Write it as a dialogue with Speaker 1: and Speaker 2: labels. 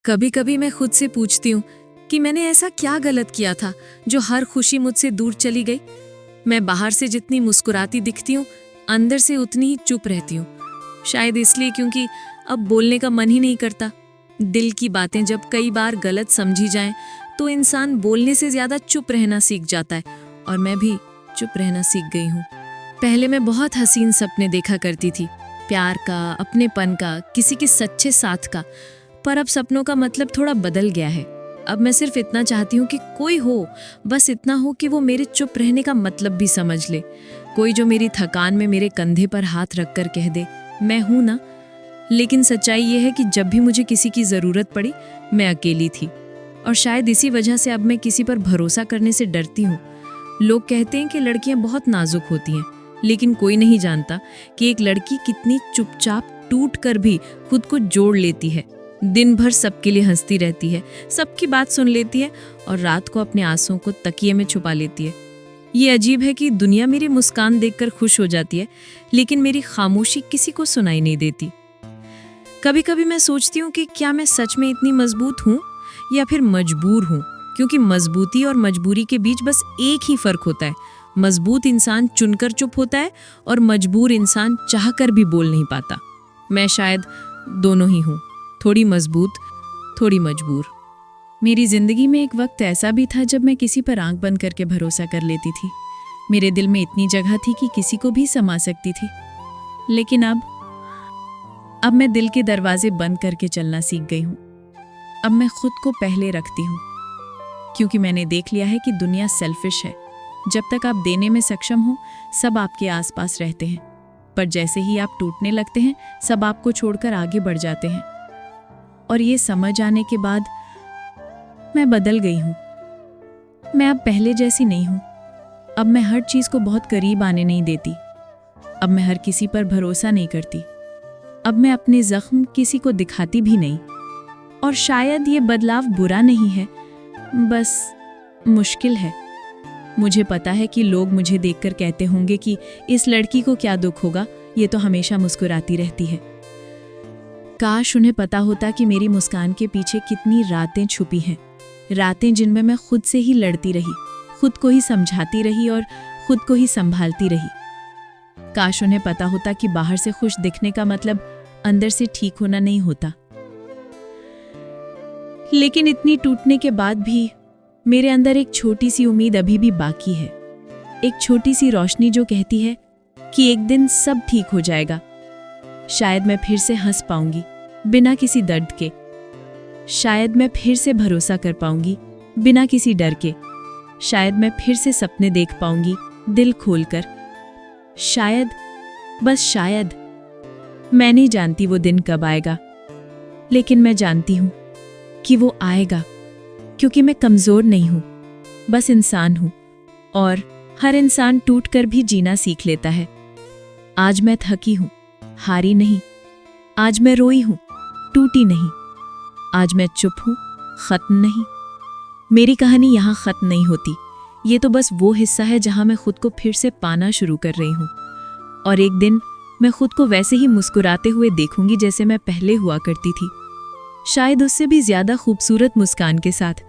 Speaker 1: कभी कभी मैं खुद से पूछती हूँ कि मैंने ऐसा क्या गलत किया था जो हर खुशी मुझसे दूर चली गई। मैं बाहर से जितनी मुस्कुराती दिखती हूँ, अंदर से उतनी ही चुप रहती हूँ। शायद इसलिए क्योंकि अब बोलने का मन ही नहीं करता। दिल की बातें जब कई बार गलत समझी जाएं, तो इंसान बोलने से ज्यादा चुप रहना सीख जाता है, और मैं भी चुप रहना सीख गई हूँ। पहले मैं बहुत हसीन सपने देखा करती थी, प्यार का, अपनेपन का, किसी के सच्चे साथ का। पर अब सपनों का मतलब थोड़ा बदल गया है। अब मैं सिर्फ इतना चाहती हूँ कि कोई हो, बस इतना हो कि वो मेरे चुप रहने का मतलब भी समझ ले। कोई जो मेरी थकान में मेरे कंधे पर हाथ रखकर कह दे, मैं हूं ना। लेकिन सच्चाई ये है कि जब भी मुझे किसी की ज़रूरत पड़ी, मैं अकेली थी। और शायद इसी वजह से अब मैं किसी पर भरोसा करने से डरती हूँ। लोग कहते हैं कि लड़कियां बहुत नाजुक होती हैं, लेकिन कोई नहीं जानता कि एक लड़की कितनी चुपचाप टूट कर भी खुद को जोड़ लेती है। दिन भर सबके लिए हंसती रहती है, सबकी बात सुन लेती है, और रात को अपने आंसुओं को तकिए में छुपा लेती है। ये अजीब है कि दुनिया मेरी मुस्कान देखकर खुश हो जाती है, लेकिन मेरी खामोशी किसी को सुनाई नहीं देती। कभी कभी मैं सोचती हूँ कि क्या मैं सच में इतनी मजबूत हूँ या फिर मजबूर हूँ, क्योंकि मजबूती और मजबूरी के बीच बस एक ही फर्क होता है। मजबूत इंसान चुनकर चुप होता है, और मजबूर इंसान चाहकर भी बोल नहीं पाता। मैं शायद दोनों ही हूँ, थोड़ी मजबूत, थोड़ी मजबूर। मेरी जिंदगी में एक वक्त ऐसा भी था जब मैं किसी पर आंख बंद करके भरोसा कर लेती थी। मेरे दिल में इतनी जगह थी कि किसी को भी समा सकती थी। लेकिन अब मैं दिल के दरवाजे बंद करके चलना सीख गई हूँ। अब मैं खुद को पहले रखती हूँ, क्योंकि मैंने देख लिया है कि दुनिया सेल्फिश है। जब तक आप देने में सक्षम हो, सब आपके आसपास रहते हैं, पर जैसे ही आप टूटने लगते हैं, सब आपको छोड़कर आगे बढ़ जाते हैं। और ये समझ आने के बाद मैं बदल गई हूँ। मैं अब पहले जैसी नहीं हूँ। अब मैं हर चीज़ को बहुत करीब आने नहीं देती। अब मैं हर किसी पर भरोसा नहीं करती। अब मैं अपने जख्म किसी को दिखाती भी नहीं। और शायद ये बदलाव बुरा नहीं है, बस मुश्किल है। मुझे पता है कि लोग मुझे देखकर कहते होंगे कि इस लड़की को क्या दुख होगा, ये तो हमेशा मुस्कुराती रहती है। काश उन्हें पता होता कि मेरी मुस्कान के पीछे कितनी रातें छुपी हैं। रातें जिनमें मैं खुद से ही लड़ती रही, खुद को ही समझाती रही और खुद को ही संभालती रही। काश उन्हें पता होता कि बाहर से खुश दिखने का मतलब अंदर से ठीक होना नहीं होता। लेकिन इतनी टूटने के बाद भी मेरे अंदर एक छोटी सी उम्मीद अभी भी बाकी है। एक छोटी सी रोशनी जो कहती है कि एक दिन सब ठीक हो जाएगा। शायद मैं फिर से हंस पाऊंगी बिना किसी दर्द के। शायद मैं फिर से भरोसा कर पाऊंगी बिना किसी डर के। शायद मैं फिर से सपने देख पाऊंगी दिल खोलकर। शायद, बस शायद। मैं नहीं जानती वो दिन कब आएगा, लेकिन मैं जानती हूं कि वो आएगा, क्योंकि मैं कमजोर नहीं हूं, बस इंसान हूं, और हर इंसान टूटकर भी जीना सीख लेता है। आज मैं थकी हूं, हारी नहीं। आज मैं रोई हूं, टूटी नहीं। आज मैं चुप हूं, खत्म नहीं। मेरी कहानी यहां खत्म नहीं होती। ये तो बस वो हिस्सा है जहां मैं खुद को फिर से पाना शुरू कर रही हूं। और एक दिन मैं खुद को वैसे ही मुस्कुराते हुए देखूंगी जैसे मैं पहले हुआ करती थी, शायद उससे भी ज्यादा खूबसूरत मुस्कान के साथ।